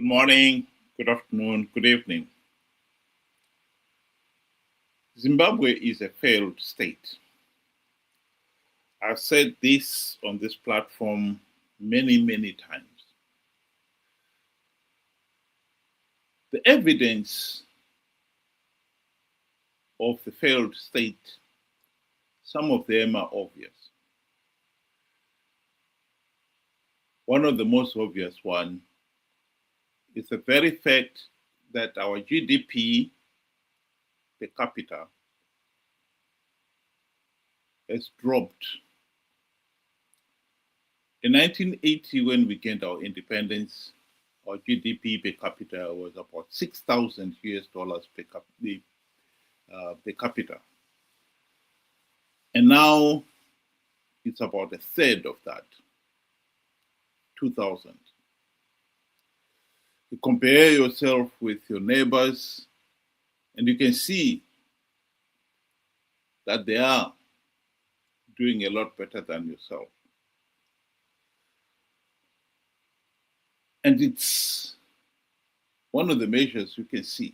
Good morning, good afternoon, good evening. Zimbabwe is a failed state. I've said this on this platform many times. The evidence of the failed state, some of them are obvious. One of the most obvious one is the very fact that our GDP per capita has dropped. In 1980, when we gained our independence, our GDP per capita was about 6,000 US dollars per capita. And now it's about a third of that, 2,000. You compare yourself with your neighbors, and you can see that they are doing a lot better than yourself. And it's one of the measures you can see.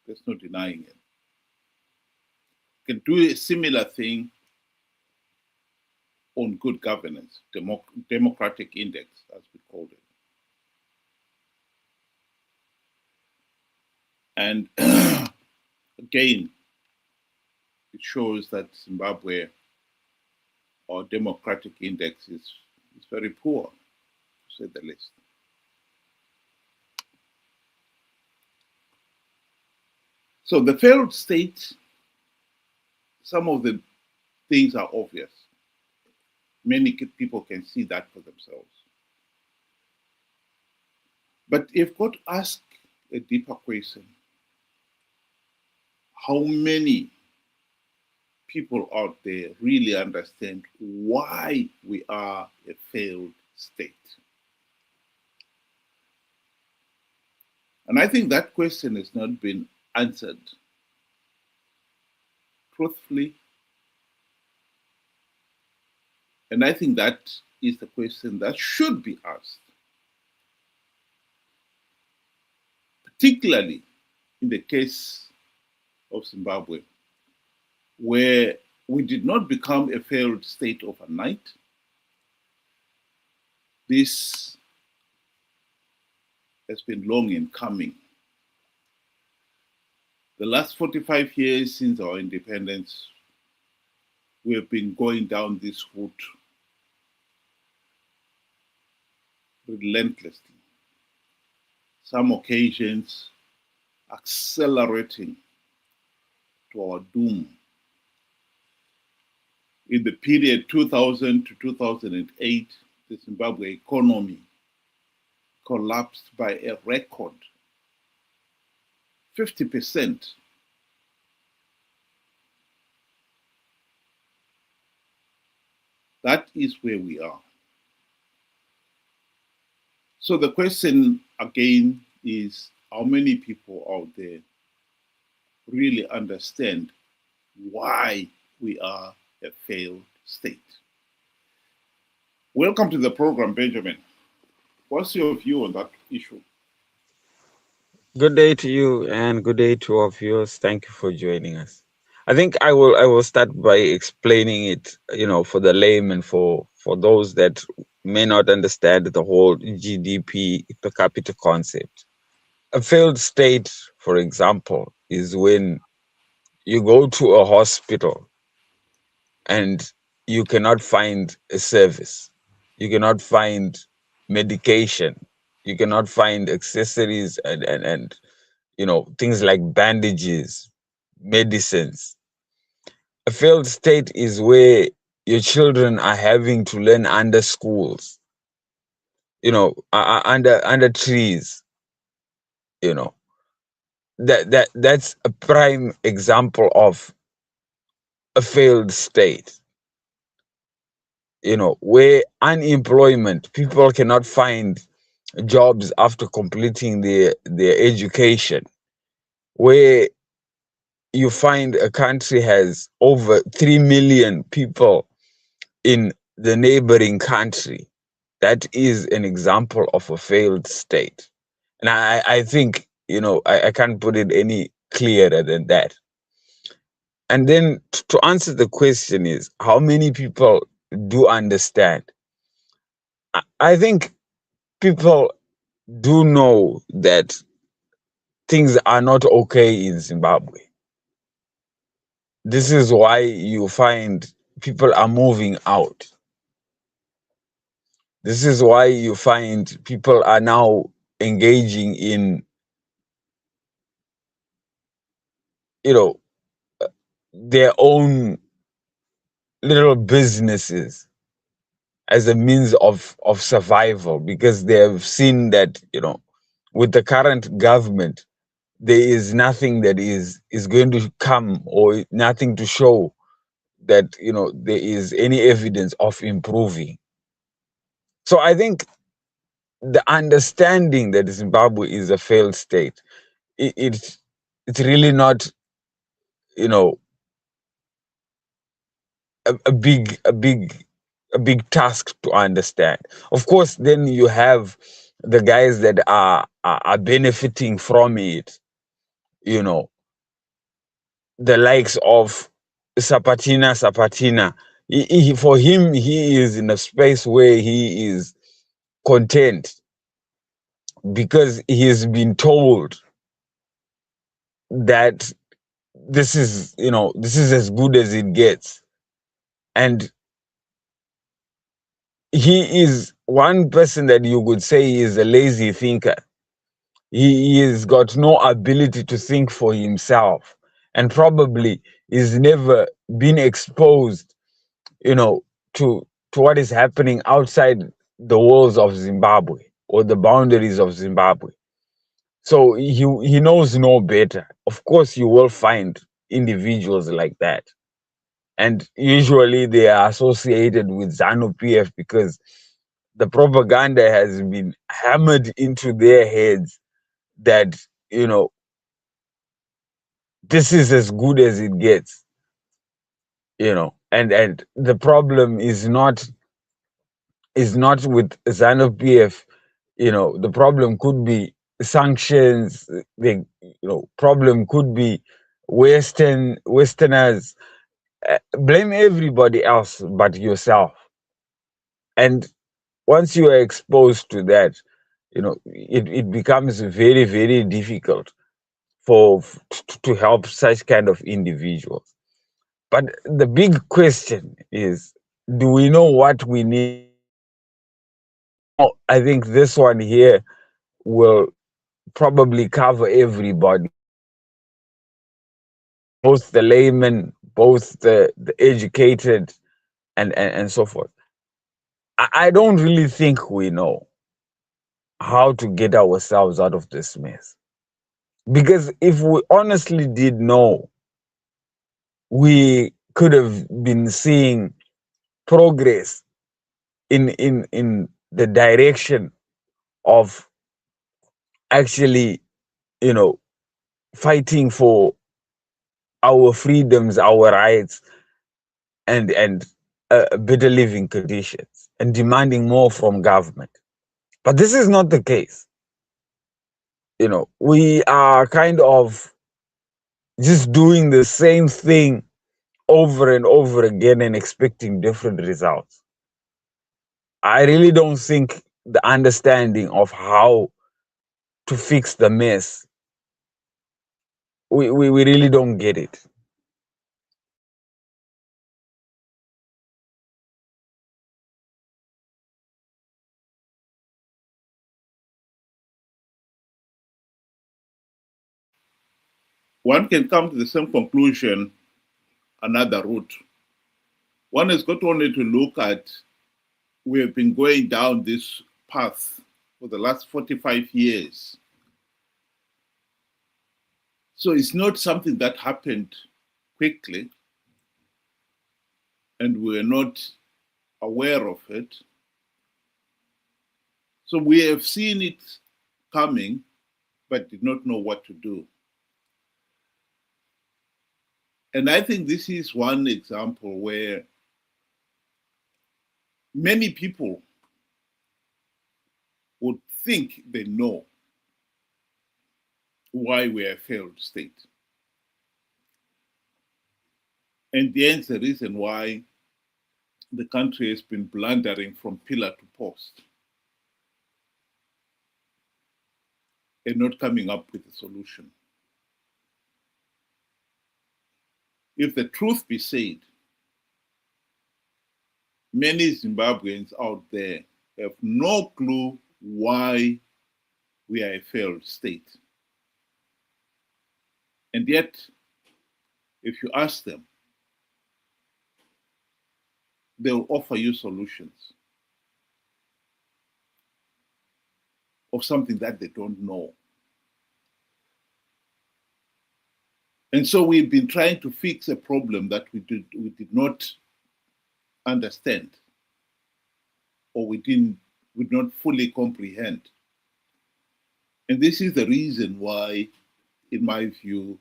There's no denying it. You can do a similar thing on good governance, democratic index, as we called it. And again, it shows that Zimbabwe, our democratic index is very poor, to say the least. So the failed state, some of the things are obvious. Many people can see that for themselves. But you've got to ask a deeper question. How many people out there really understand why we are a failed state? And I think that question has not been answered truthfully. And I think that is the question that should be asked, particularly in the case of Zimbabwe, where we did not become a failed state overnight. This has been long in coming. The last 45 years since our independence, we have been going down this route relentlessly. Some occasions accelerating to our doom. In the period 2000 to 2008, the Zimbabwe economy collapsed by a record 50%. That is where we are. So the question again is, how many people out there really understand why we are a failed state? Welcome to the program, Benjamin. What's your view on that issue? Good day to you and good day to our viewers. Thank you for joining us. I think I will start by explaining it, for the layman, for those that may not understand the whole GDP per capita concept. A failed state, for example, is when you go to a hospital and you cannot find a service, you cannot find medication, you cannot find accessories and things like bandages, medicines. A failed state is where your children are having to learn under schools, under trees. That's a prime example of a failed state. Where unemployment, people cannot find jobs after completing their education, where you find a country has over 3 million people in the neighboring country that is an example of a failed state. And I think, I can't put it any clearer than that. And then to answer the question is, how many people do understand? I think people do know that things are not okay in Zimbabwe. This is why you find people are moving out. This is why you find people are now engaging in, you know, their own little businesses as a means of survival, because they have seen that, with the current government, there is nothing that is going to come, or nothing to show that, there is any evidence of improving. So I think the understanding that Zimbabwe is a failed state, it's really not, you know, a big task to understand. Of course, then you have the guys that are benefiting from it, you know, the likes of Sapatina. For him, he is in a space where he is content, because he's been told that this is as good as it gets. And he is one person that you could say is a lazy thinker. He has got no ability to think for himself, and probably is never been exposed, you know, to what is happening outside the walls of Zimbabwe, or the boundaries of Zimbabwe. So he knows no better. Of course, you will find individuals like that, and usually they are associated with ZANU-PF, because the propaganda has been hammered into their heads that, this is as good as it gets. And the problem is not with ZANU-PF. The problem could be sanctions. The problem could be Westerners. Blame everybody else but yourself. And once you are exposed to that, it becomes very, very difficult to help such kind of individuals. But the big question is, do we know what we need? Now, I think this one here will probably cover everybody, both the layman, both the educated, and so forth. I don't really think we know how to get ourselves out of this mess. Because if we honestly did know, we could have been seeing progress in the direction of actually, you know, fighting for our freedoms, our rights, and better living conditions, and demanding more from government. But this is not the case. We are kind of just doing the same thing over and over again and expecting different results. I really don't think the understanding of how to fix the mess, we really don't get it. One can come to the same conclusion another route. One has got only to look at, we have been going down this path for the last 45 years. So it's not something that happened quickly, and we're not aware of it. So we have seen it coming, but did not know what to do. And I think this is one example where many people think they know why we are a failed state. And hence the reason why the country has been blundering from pillar to post and not coming up with a solution. If the truth be said, many Zimbabweans out there have no clue why we are a failed state. And yet, if you ask them, they'll offer you solutions of something that they don't know. And so we've been trying to fix a problem that we did not understand, or we did not fully comprehend. And this is the reason why, in my view,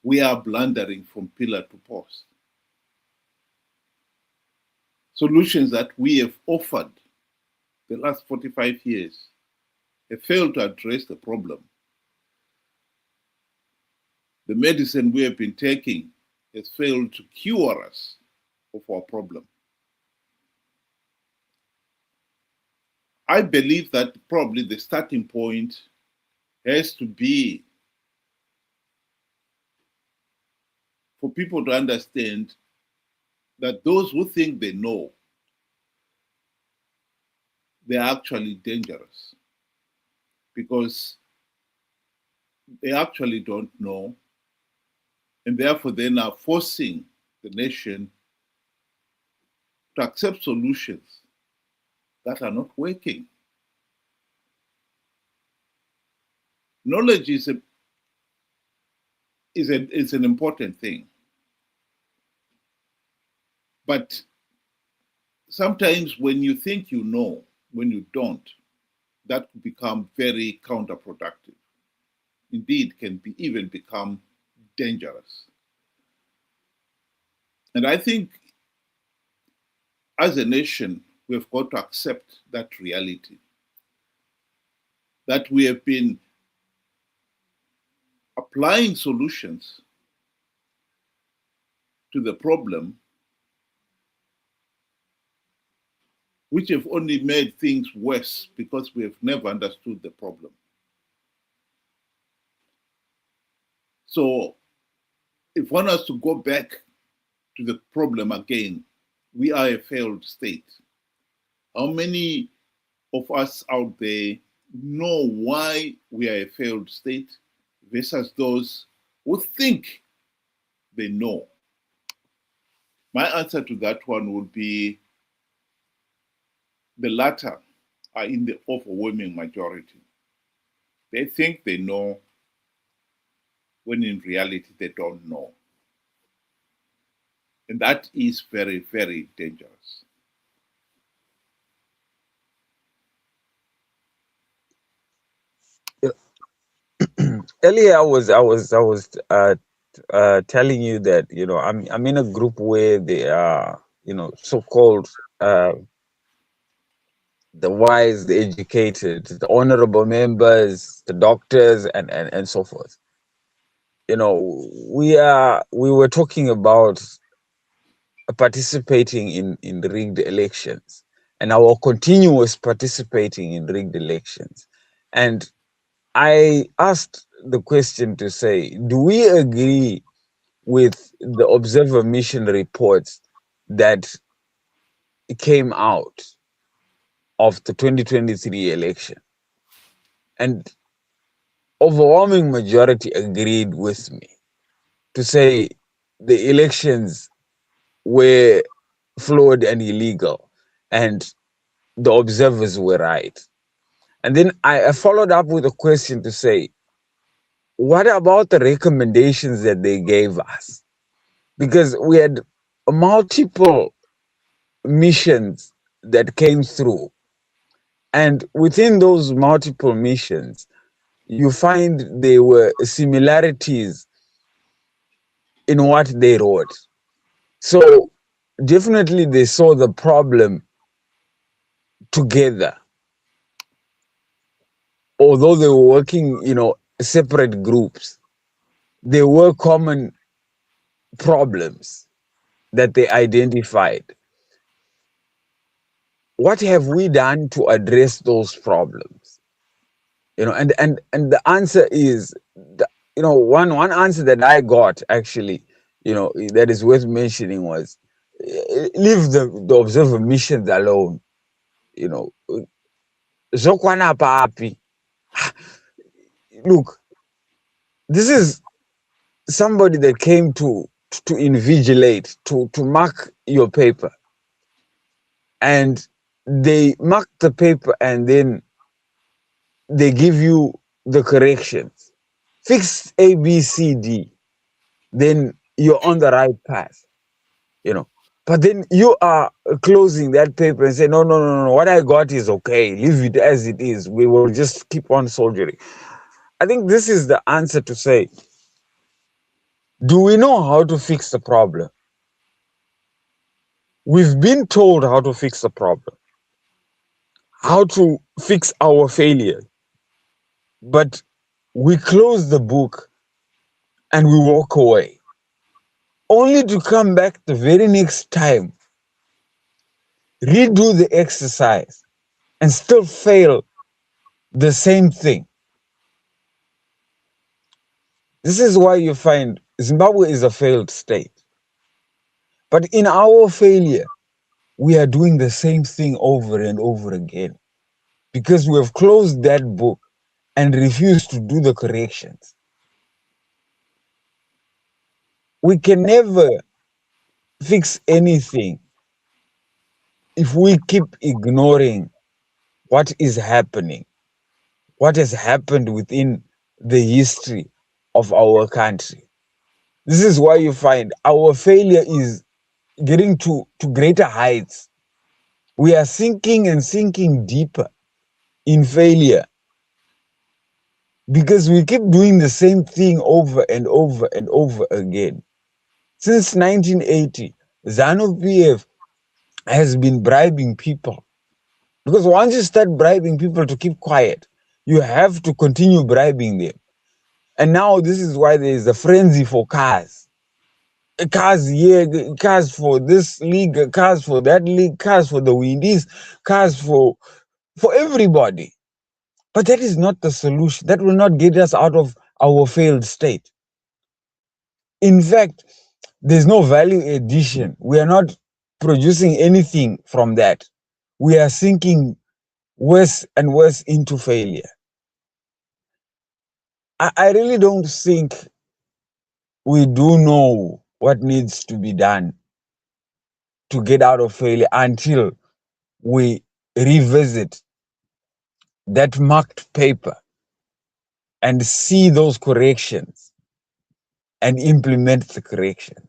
we are blundering from pillar to post. Solutions that we have offered the last 45 years have failed to address the problem. The medicine we have been taking has failed to cure us of our problem. I believe that probably the starting point has to be for people to understand that those who think they know, they're actually dangerous, because they actually don't know, and therefore they are forcing the nation to accept solutions that are not working. Knowledge is an important thing. But sometimes when you think you know, when you don't, that could become very counterproductive. Indeed, can even become dangerous. And I think as a nation, we've got to accept that reality, that we have been applying solutions to the problem which have only made things worse because we have never understood the problem. So if one has to go back to the problem again, we are a failed state. How many of us out there know why we are a failed state versus those who think they know? My answer to that one would be the latter are in the overwhelming majority. They think they know when in reality they don't know. And that is very, very dangerous. Earlier, I was telling you that, you know, I'm in a group where they are, you know, so-called the wise, the educated, the honorable members, the doctors, and so forth. You know, we were talking about participating in rigged elections and our continuous participating in rigged elections. And I asked the question to say, do we agree with the observer mission reports that came out of the 2023 election? And overwhelming majority agreed with me to say the elections were flawed and illegal, and the observers were right. And then I followed up with a question to say, what about the recommendations that they gave us? Because we had multiple missions that came through. And within those multiple missions, you find there were similarities in what they wrote. So definitely they saw the problem together. although they were working, separate groups, there were common problems that they identified. What have we done to address those problems? And the answer is, one answer that I got actually, that is worth mentioning was, leave the observer missions alone. You know, Zokwana Papi. Look, this is somebody that came to invigilate, to mark your paper, and they mark the paper, and then they give you the corrections. Fix A, B, C, D, then you're on the right path. But then you are closing that paper and say, no, no, no, no, what I got is okay. Leave it as it is. We will just keep on soldiering. I think this is the answer to say, do we know how to fix the problem? We've been told how to fix the problem, how to fix our failure. But we close the book and we walk away, only to come back the very next time, redo the exercise, and still fail the same thing. This is why you find Zimbabwe is a failed state. But in our failure, we are doing the same thing over and over again, because we have closed that book and refused to do the corrections. We can never fix anything if we keep ignoring what is happening, what has happened within the history of our country. This is why you find our failure is getting to greater heights. We are sinking and sinking deeper in failure because we keep doing the same thing over and over and over again. Since 1980, ZANU-PF has been bribing people. Because once you start bribing people to keep quiet, you have to continue bribing them. And now this is why there is a frenzy for cars. Cars here, cars for this league, cars for that league, cars for the Windies, cars for everybody. But that is not the solution. That will not get us out of our failed state. In fact, there's no value addition. We are not producing anything from that. We are sinking worse and worse into failure. I really don't think we do know what needs to be done to get out of failure until we revisit that marked paper and see those corrections and implement the corrections.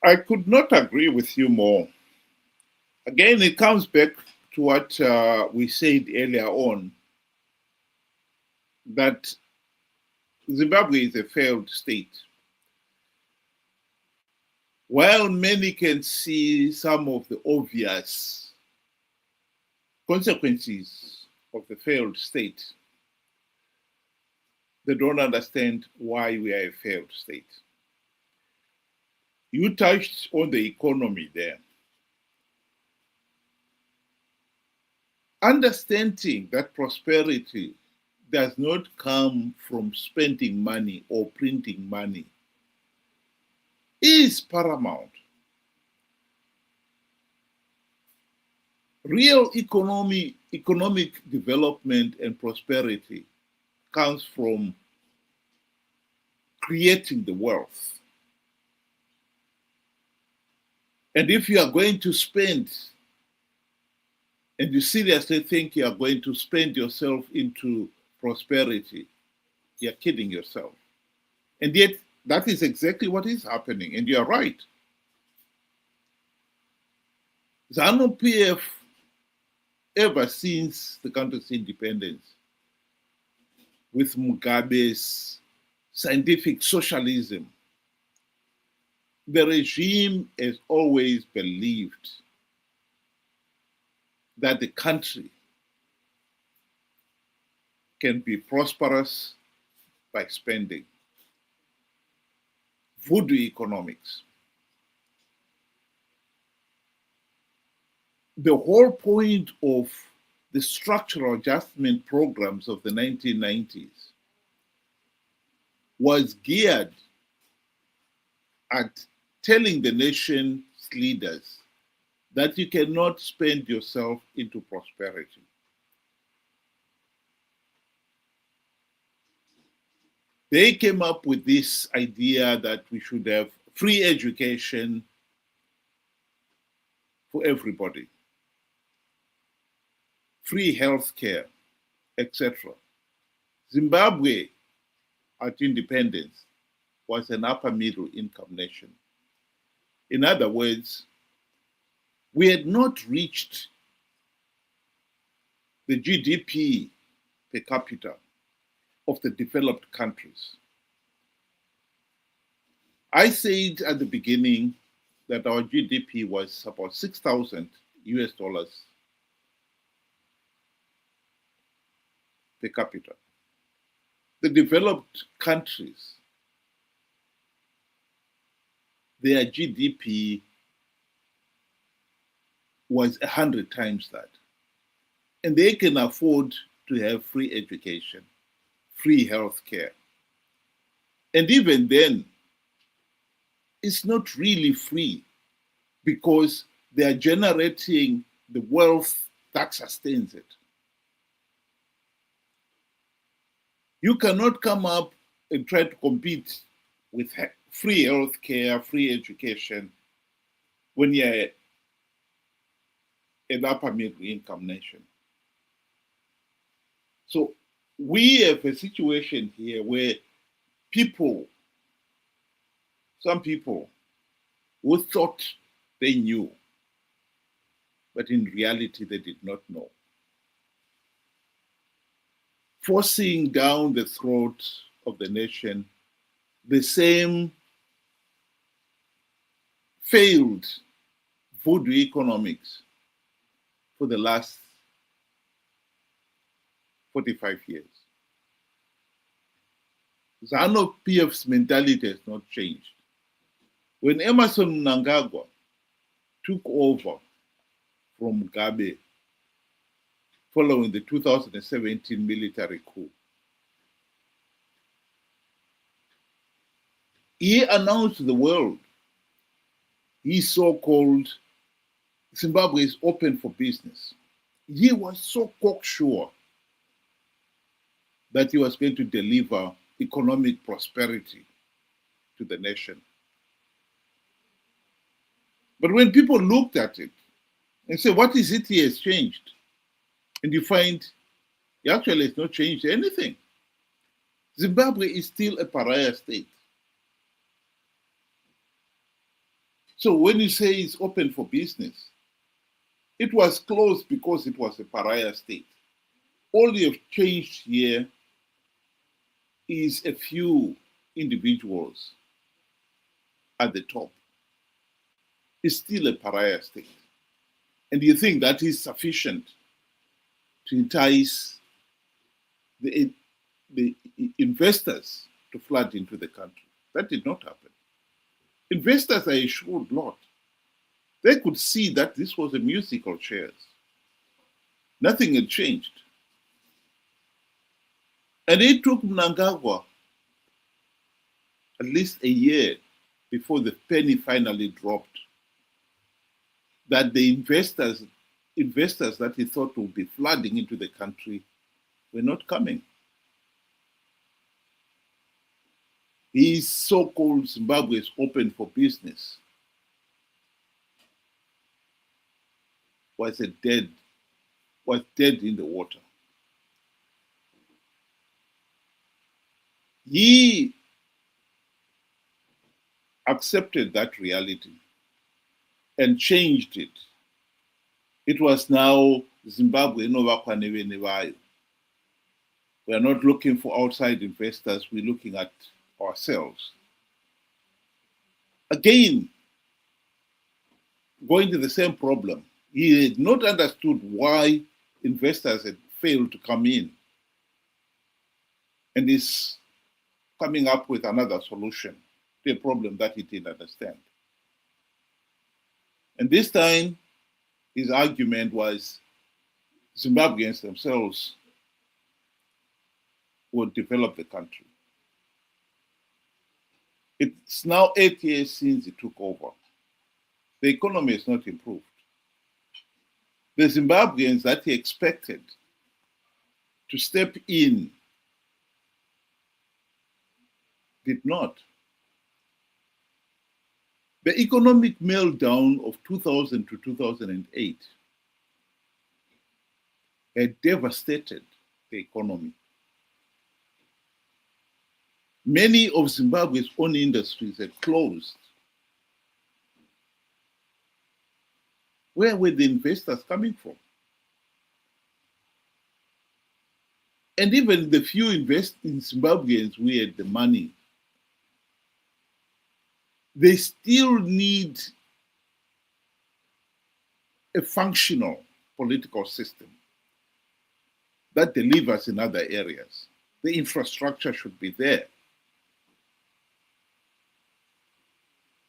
I could not agree with you more. Again, it comes back to what we said earlier on, that Zimbabwe is a failed state. While many can see some of the obvious consequences of the failed state, they don't understand why we are a failed state. You touched on the economy there. Understanding that prosperity does not come from spending money or printing money is paramount. Real economic development and prosperity comes from creating the wealth. And if you are going to spend, and you seriously think you are going to spend yourself into prosperity, you're kidding yourself. And yet, that is exactly what is happening. And you're right. ZANU-PF, ever since the country's independence, with Mugabe's scientific socialism, the regime has always believed that the country can be prosperous by spending. Voodoo economics. The whole point of the structural adjustment programs of the 1990s was geared at telling the nation's leaders that you cannot spend yourself into prosperity. They came up with this idea that we should have free education for everybody, free health care, etc. Zimbabwe, at independence, was an upper middle income nation. In other words, we had not reached the GDP per capita of the developed countries. I said at the beginning that our GDP was about 6,000 US dollars per capita. The developed countries, their GDP was 100 times that. And they can afford to have free education, free health care. And even then, it's not really free because they are generating the wealth that sustains it. You cannot come up and try to compete with free health care, free education, when you're an upper middle income nation. So we have a situation here where some people who thought they knew, but in reality they did not know, forcing down the throat of the nation the same failed voodoo economics for the last 45 years. ZANU-PF's mentality has not changed. When Emerson Mnangagwa took over from Mugabe following the 2017 military coup, he announced to the world his so-called Zimbabwe is open for business. He was so cocksure that he was going to deliver economic prosperity to the nation. But when people looked at it and said, what is it he has changed? And you find he actually has not changed anything. Zimbabwe is still a pariah state. So when you say it's open for business, it was closed because it was a pariah state. All you have changed here is a few individuals at the top. It's still a pariah state. And you think that is sufficient to entice the investors to flood into the country. That did not happen. Investors are a shrewd lot. They could see that this was a musical chairs. Nothing had changed. And it took Mnangagwa at least a year before the penny finally dropped that the investors that he thought would be flooding into the country were not coming. His so-called Zimbabwe is open for business was dead in the water. He accepted that reality and changed it. It was now Zimbabwe Novakwa Nevayo. We are not looking for outside investors, we're looking at ourselves. Again, going to the same problem, he had not understood why investors had failed to come in, and is coming up with another solution to a problem that he didn't understand. And this time, his argument was Zimbabweans themselves would develop the country. It's now 8 years since he took over. The economy has not improved. The Zimbabweans that he expected to step in did not. The economic meltdown of 2000 to 2008 had devastated the economy. Many of Zimbabwe's own industries had closed. Where were the investors coming from? And even the few investing Zimbabweans who had the money, they still need a functional political system that delivers in other areas. The infrastructure should be there.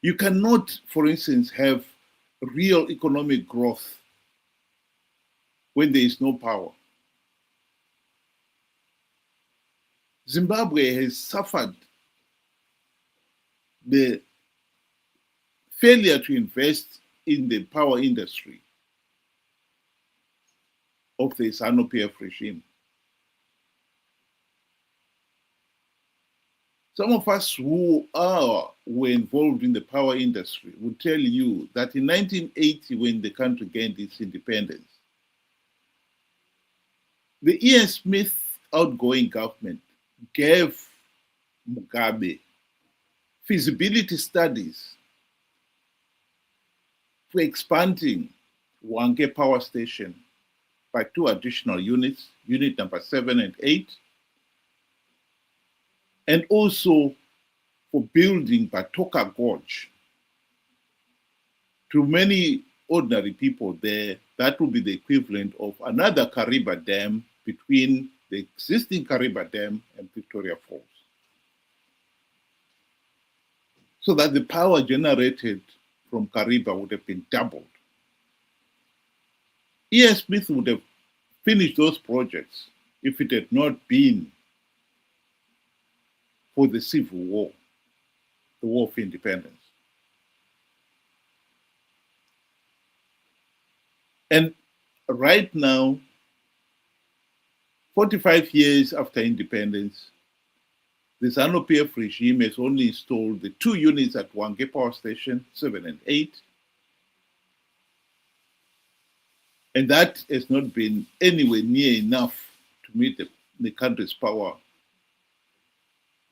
You cannot, for instance, have real economic growth when there is no power. Zimbabwe has suffered the failure to invest in the power industry of the ZANU-PF regime. Some of us who were involved in the power industry would tell you that in 1980, when the country gained its independence, the Ian Smith outgoing government gave Mugabe feasibility studies for expanding Hwange power station by 2 additional units, unit number 7 and 8, and also for building Batoka Gorge. To many ordinary people there, that would be the equivalent of another Kariba Dam between the existing Kariba Dam and Victoria Falls. So that the power generated from Kariba would have been doubled. Ian Smith would have finished those projects if it had not been for the Civil War, the War of Independence. And right now, 45 years after independence, the ZANU-PF regime has only installed the 2 units at Hwange Power Station, 7 and 8. And that has not been anywhere near enough to meet the country's power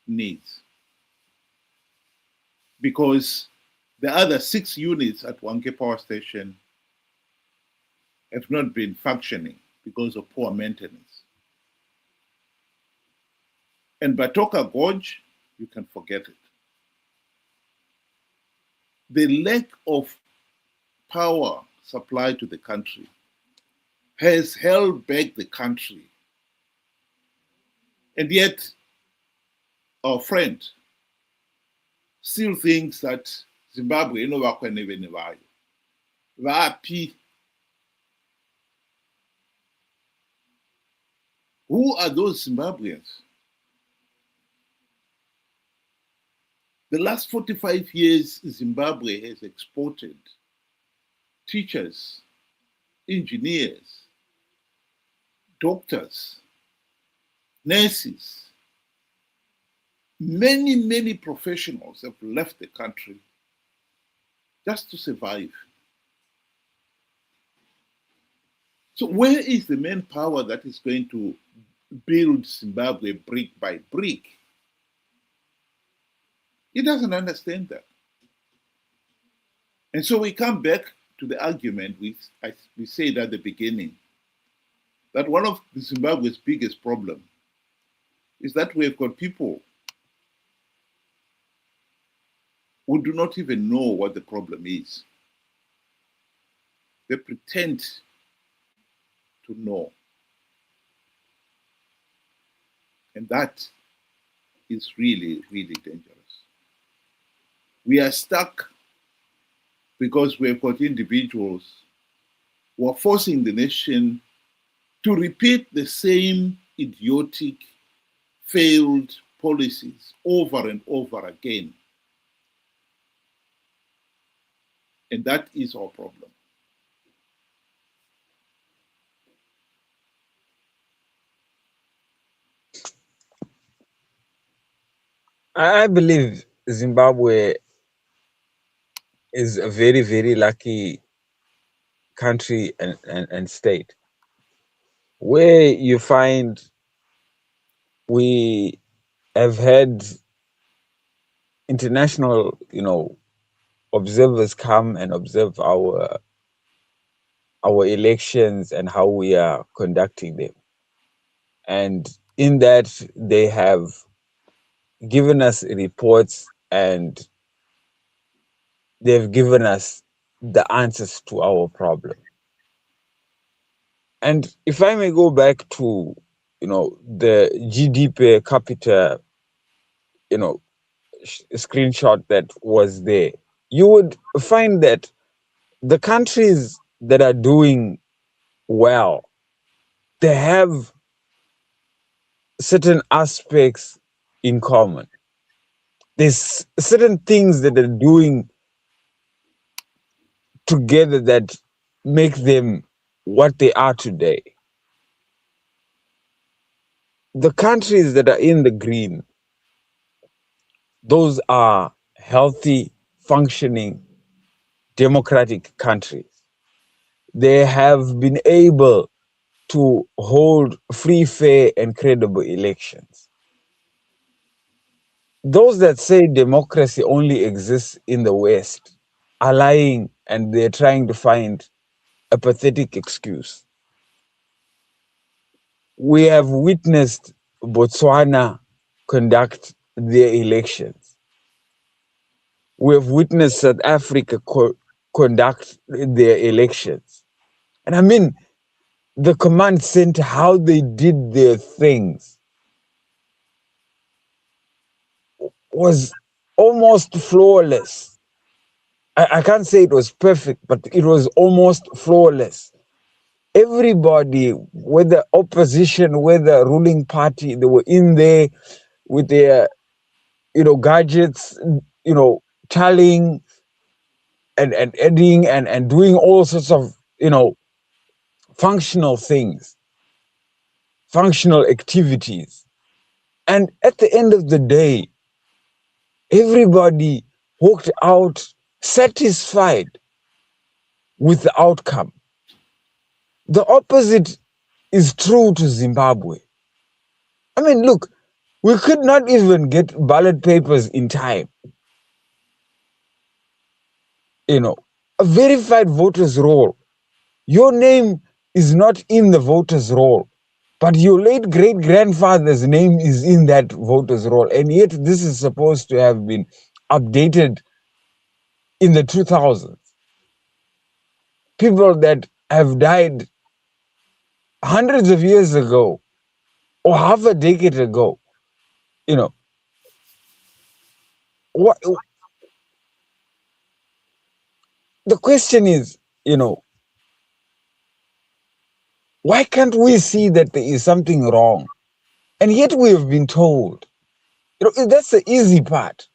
needs. Because the other 6 units at Hwange Power Station have not been functioning because of poor maintenance. And Batoka Gorge, you can forget it. The lack of power supply to the country has held back the country. And yet, our friend still thinks that Zimbabwe, who are those Zimbabweans? The last 45 years, Zimbabwe has exported teachers, engineers, doctors, nurses. Many professionals have left the country just to survive. So where is the manpower that is going to build Zimbabwe brick by brick? He doesn't understand that. And so we come back to the argument we said at the beginning, that one of Zimbabwe's biggest problems is that we've got people who do not even know what the problem is. They pretend to know. And that is really, really dangerous. We are stuck because we've got individuals who are forcing the nation to repeat the same idiotic, failed policies over and over again. And that is our problem. I believe Zimbabwe is a very, very lucky country and state where you find we have had international, observers come and observe our elections and how we are conducting them. And in that, they have given us reports and they've given us the answers to our problem. And if I may go back to, the GDP per capita, screenshot that was there, you would find that the countries that are doing well, they have certain aspects in common. There's certain things that are doing together that make them what they are today. The countries that are in the green, those are healthy, functioning, democratic countries. They have been able to hold free, fair, and credible elections. Those that say democracy only exists in the West are lying and they're trying to find a pathetic excuse. We have witnessed Botswana conduct their elections. We have witnessed South Africa conduct their elections. And I mean, the command center, how they did their things was almost flawless. I can't say it was perfect, but it was almost flawless. Everybody, whether opposition, whether ruling party, they were in there with their, gadgets, tallying and adding and doing all sorts of, functional things, functional activities. And at the end of the day, everybody walked out satisfied with the outcome. The opposite is true to Zimbabwe. I mean, look, we could not even get ballot papers in time. A verified voter's roll. Your name is not in the voter's roll, but your late great-grandfather's name is in that voter's roll. And yet this is supposed to have been updated in the 2000s. People that have died hundreds of years ago or half a decade ago, what the question is, why can't we see that there is something wrong? And yet we have been told. That's the easy part.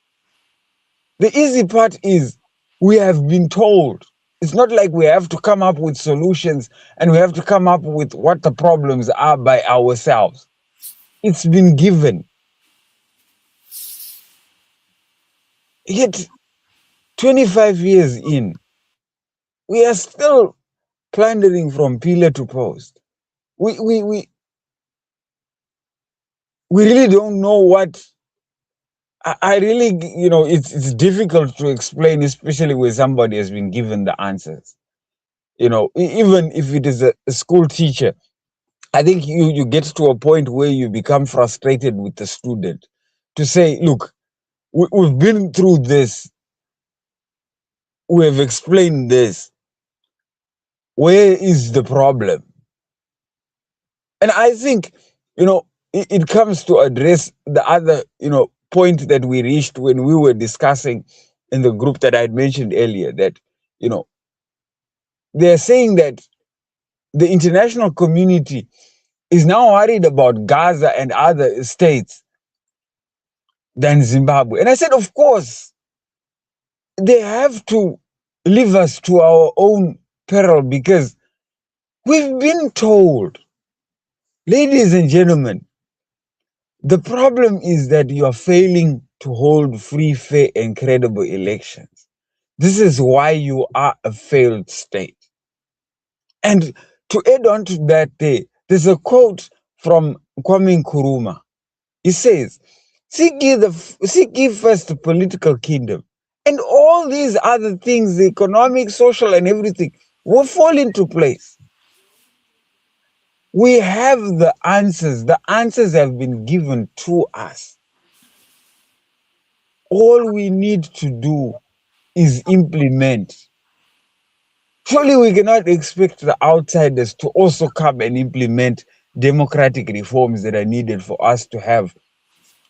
The easy part is we have been told. It's not like we have to come up with solutions and we have to come up with what the problems are by ourselves. It's been given. Yet 25 years in, we are still plundering from pillar to post. We really don't know what. I really, it's difficult to explain, especially when somebody has been given the answers. Even if it is a school teacher, I think you get to a point where you become frustrated with the student to say, look, we've been through this. we have explained this. Where is the problem? And I think, it comes to address the other, point that we reached when we were discussing in the group that I had mentioned earlier, that, they're saying that the international community is now worried about Gaza and other states than Zimbabwe. And I said, of course, they have to leave us to our own peril, because we've been told, ladies and gentlemen, the problem is that you are failing to hold free, fair, and credible elections. This is why you are a failed state. And to add on to that, there's a quote from Kwame Nkrumah. He says, seek ye first the political kingdom, and all these other things, the economic, social, and everything, will fall into place. We have the answers. The answers have been given to us. All we need to do is implement. Surely we cannot expect the outsiders to also come and implement democratic reforms that are needed for us to have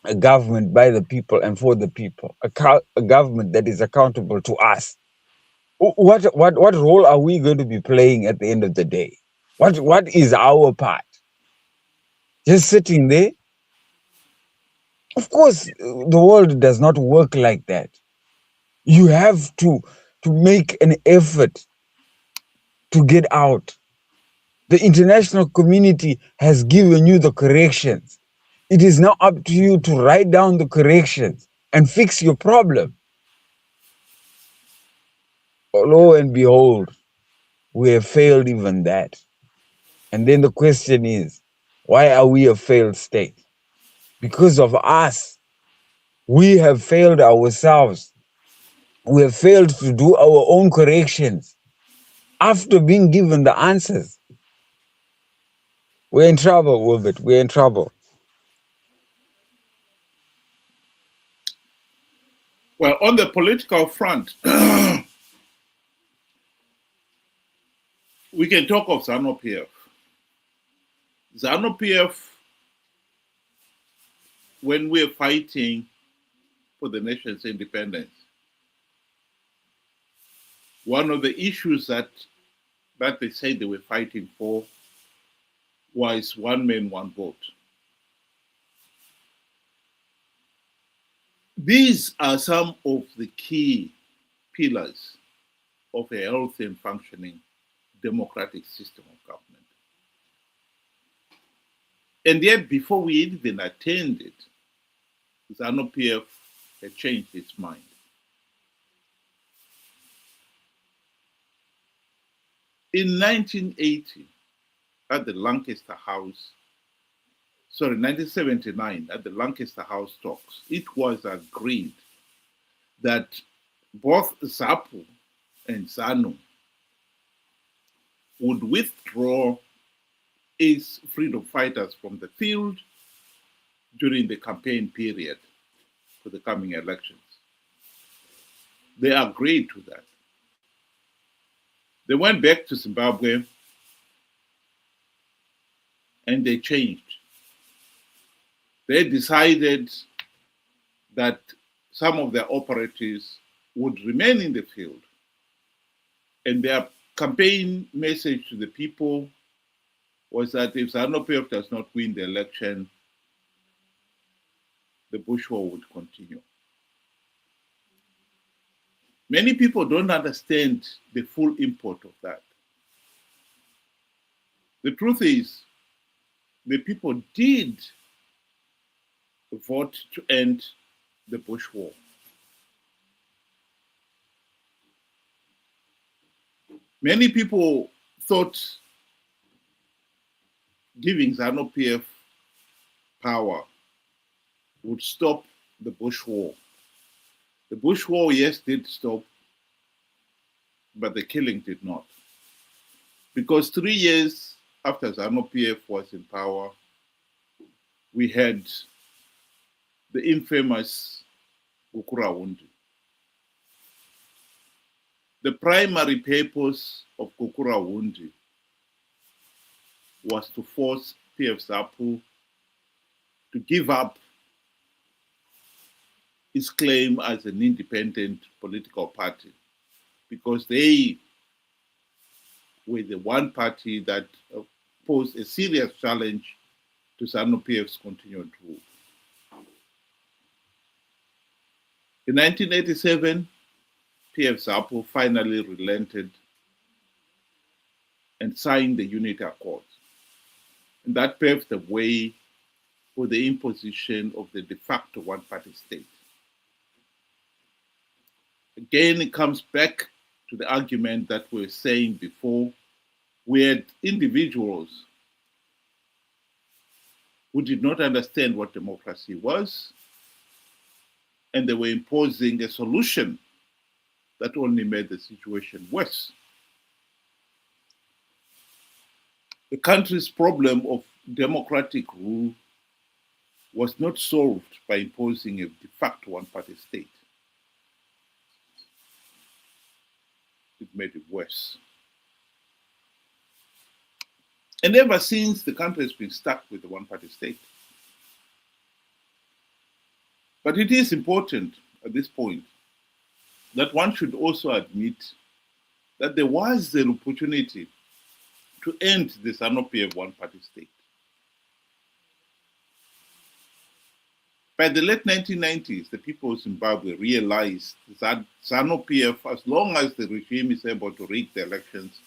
a government by the people and for the people, a government that is accountable to us. What role are we going to be playing at the end of the day? What is our part? Just sitting there? Of course, the world does not work like that. You have to make an effort to get out. The international community has given you the corrections. It is now up to you to write down the corrections and fix your problem. Lo and behold, we have failed even that. And then the question is, why are we a failed state? Because of us. We have failed ourselves. We have failed to do our own corrections after being given the answers. We're in trouble, Wilbert. We're in trouble. Well, on the political front, we can talk of ZANU-PF. ZANU-PF, when we're fighting for the nation's independence, one of the issues that they said they were fighting for was one man, one vote. These are some of the key pillars of a healthy and functioning democratic system of government. And yet, before we even attained it, ZANU-PF had changed its mind. In 1980, at the Lancaster House, 1979, at the Lancaster House talks, it was agreed that both ZAPU and ZANU would withdraw its freedom fighters from the field during the campaign period for the coming elections. They agreed to that. They went back to Zimbabwe and they changed. They decided that some of their operatives would remain in the field, and their campaign message to the people was that if ZANU-PF does not win the election, the Bush war would continue. Many people don't understand the full import of that. The truth is, the people did vote to end the Bush war. Many people thought giving ZANU-PF power would stop the Bush war. The Bush war, yes, did stop, but the killing did not. Because 3 years after ZANU-PF was in power, we had the infamous Gukuraundi. The primary purpose of Kokura was to force PF ZAPU to give up its claim as an independent political party, because they were the one party that posed a serious challenge to ZANU-PF's continued rule. In 1987, PF ZAPU finally relented and signed the Unity Accord. And that paved the way for the imposition of the de facto one-party state. Again, it comes back to the argument that we were saying before. We had individuals who did not understand what democracy was, and they were imposing a solution that only made the situation worse. The country's problem of democratic rule was not solved by imposing a de facto one-party state. It made it worse. And ever since, the country has been stuck with the one-party state. But it is important at this point that one should also admit that there was an opportunity to end the ZANU-PF one-party state. By the late 1990s, the people of Zimbabwe realized that ZANU-PF, as long as the regime is able to rig the elections,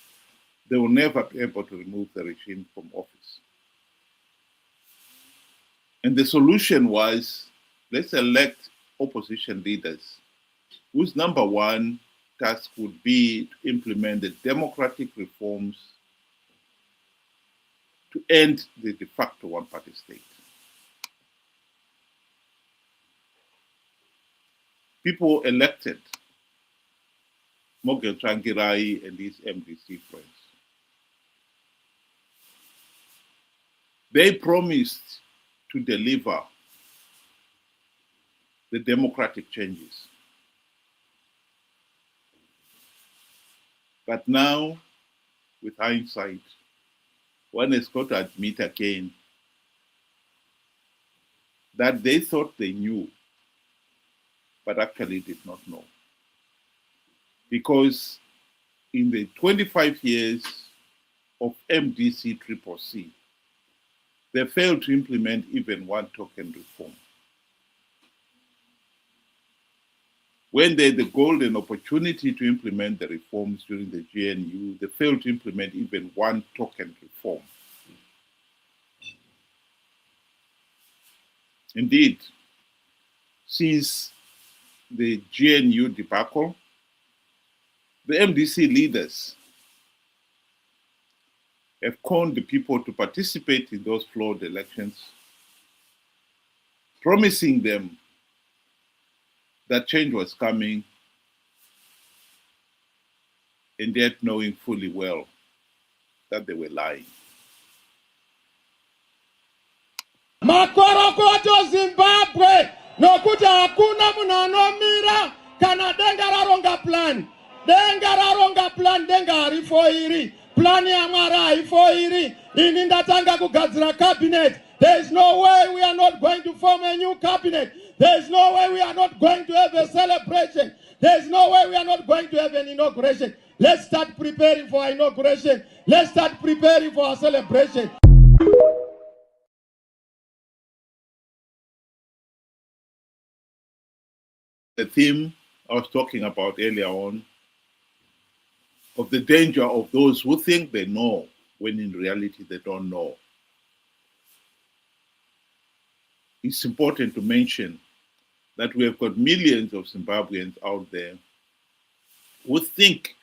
they will never be able to remove the regime from office. And the solution was, let's elect opposition leaders whose number one task would be to implement the democratic reforms to end the de facto one-party state. People elected Morgan Tsvangirai and his MDC friends. They promised to deliver the democratic changes. But now, with hindsight, one has got to admit again that they thought they knew, but actually did not know. Because in the 25 years of MDC-CCC, they failed to implement even one token reform. When they had the golden opportunity to implement the reforms during the GNU, they failed to implement even one token reform. Indeed, since the GNU debacle, the MDC leaders have called the people to participate in those flawed elections, promising them that change was coming, and yet knowing fully well that they were lying. Makorokoto Zimbabwe, nokuti hakuna munhu anomira kana denga raronga plan. Denga raronga plan, denga harifo iri. Plan ya Mwari haifo iri. Ini ndatanga kugadzira cabinet. There is no way we are not going to form a new cabinet. There is no way we are not going to have a celebration. There is no way we are not going to have an inauguration. Let's start preparing for our inauguration. Let's start preparing for our celebration. The theme I was talking about earlier on, of the danger of those who think they know when in reality they don't know. It's important to mention that we have got millions of Zimbabweans out there who think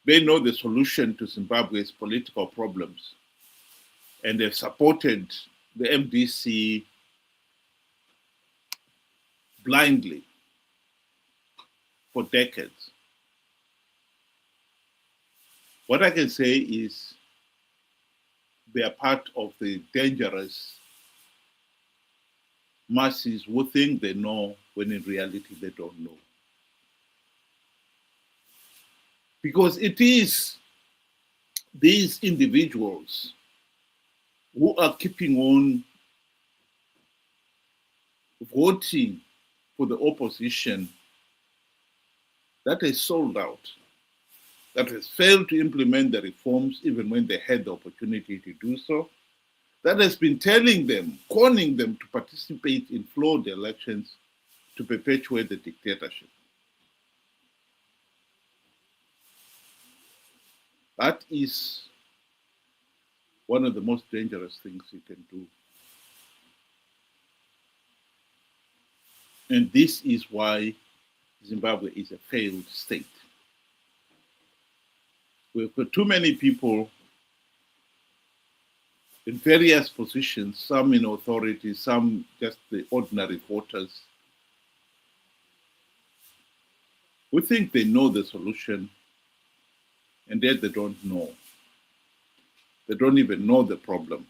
they know the solution to Zimbabwe's political problems, and they've supported the MDC blindly for decades. What I can say is they are part of the dangerous masses who think they know when in reality they don't know. Because it is these individuals who are keeping on voting for the opposition that has sold out, that has failed to implement the reforms even when they had the opportunity to do so, that has been telling them, calling them to participate in flawed elections to perpetuate the dictatorship. That is one of the most dangerous things you can do. And this is why Zimbabwe is a failed state. We've got too many people in various positions, some in authority, some just the ordinary voters, who think they know the solution, and yet they don't know. They don't even know the problem.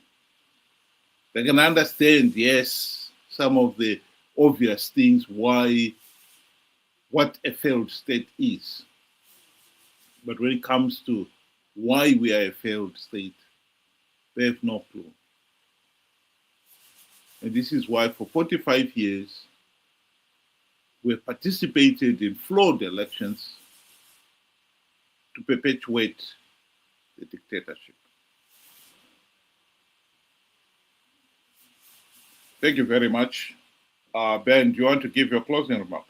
They can understand, yes, some of the obvious things why, what a failed state is. But when it comes to why we are a failed state, they have no clue. And this is why for 45 years, we have participated in flawed elections to perpetuate the dictatorship. Thank you very much. Ben, do you want to give your closing remarks?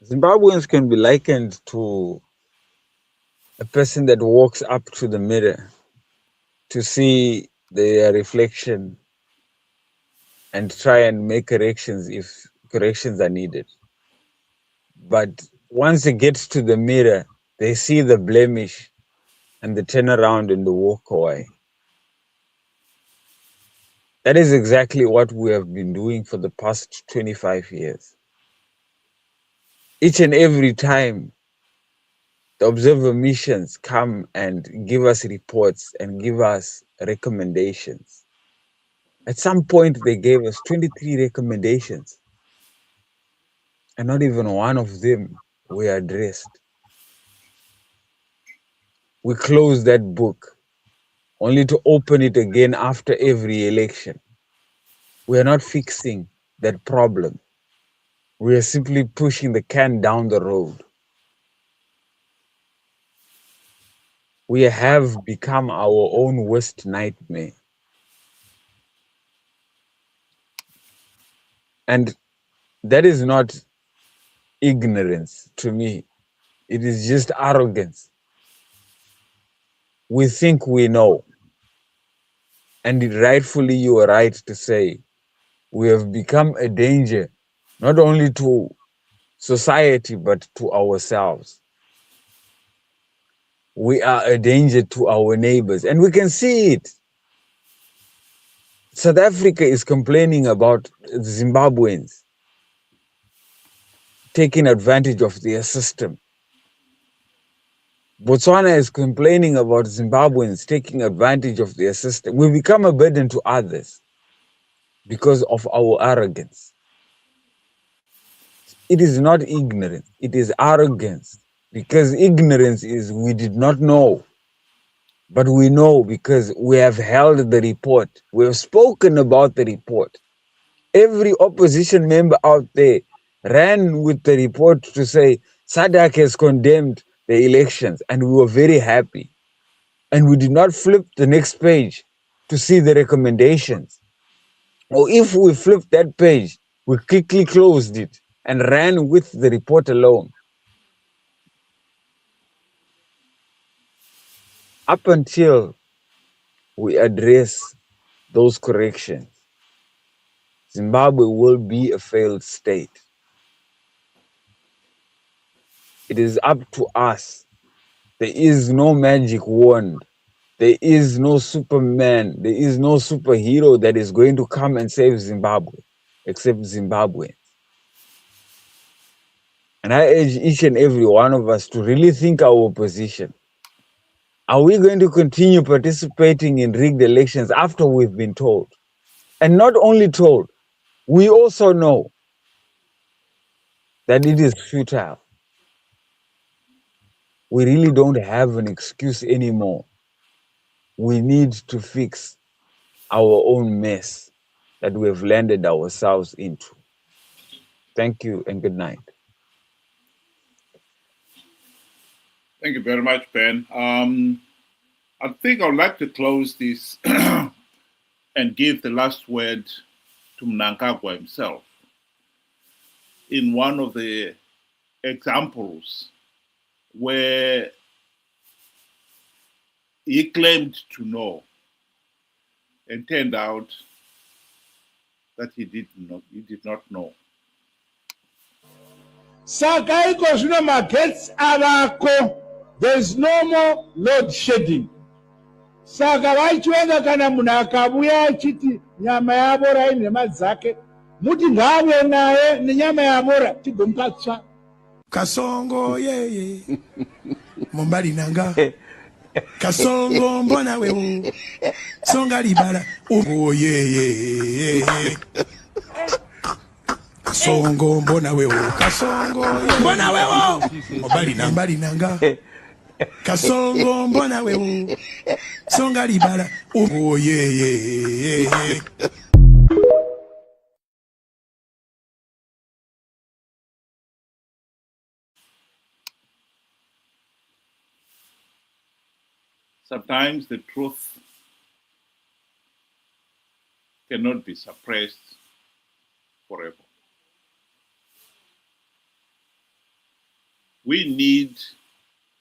Zimbabweans can be likened to a person that walks up to the mirror to see their reflection and try and make corrections if corrections are needed. But once it gets to the mirror, they see the blemish and they turn around and they walk away. That is exactly what we have been doing for the past 25 years. Each and every time the observer missions come and give us reports and give us recommendations. At some point, they gave us 23 recommendations, and not even one of them were addressed. We closed that book only to open it again after every election. We are not fixing that problem. We are simply pushing the can down the road. We have become our own worst nightmare. And that is not ignorance to me. It is just arrogance. We think we know. And rightfully, you are right to say, we have become a danger, not only to society, but to ourselves. We are a danger to our neighbors, and we can see it. South Africa is complaining about Zimbabweans taking advantage of their system. Botswana is complaining about Zimbabweans taking advantage of their system. We become a burden to others because of our arrogance. It is not ignorance, it is arrogance. Because ignorance is we did not know. But we know because we have held the report. We have spoken about the report. Every opposition member out there ran with the report to say SADC has condemned the elections, and we were very happy. And we did not flip the next page to see the recommendations. Or if we flipped that page, we quickly closed it and ran with the report alone. Up until we address those corrections, Zimbabwe will be a failed state. It is up to us. There is no magic wand. There is no Superman. There is no superhero that is going to come and save Zimbabwe, except Zimbabwe. And I urge each and every one of us to really think our position. Are we going to continue participating in rigged elections after we've been told? And not only told, we also know that it is futile. We really don't have an excuse anymore. We need to fix our own mess that we have landed ourselves into. Thank you and good night. Thank you very much, Ben. I think I'd like to close this and give the last word to Mnangagwa himself. In one of the examples where he claimed to know and turned out that he did not know. Saka iko zvino magetsi avako, there is no more load shedding. Saka vachivenga kana munhu akabuya achiti nyama yabora ine madzake, muti ngaave naye nenyama yabora tigomupa tsva. Kasongo yeye mombali nanga kasongo mbona wewe songa libala yeye kasongo mbona wewe kasongo mbona wewe mombali nanga kasongo mbona wewe songa libala yeye. Sometimes the truth cannot be suppressed forever. We need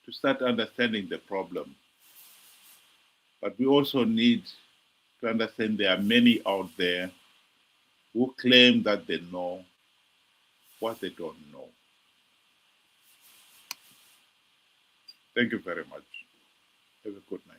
to start understanding the problem, but we also need to understand there are many out there who claim that they know what they don't know. Thank you very much. Have a good night.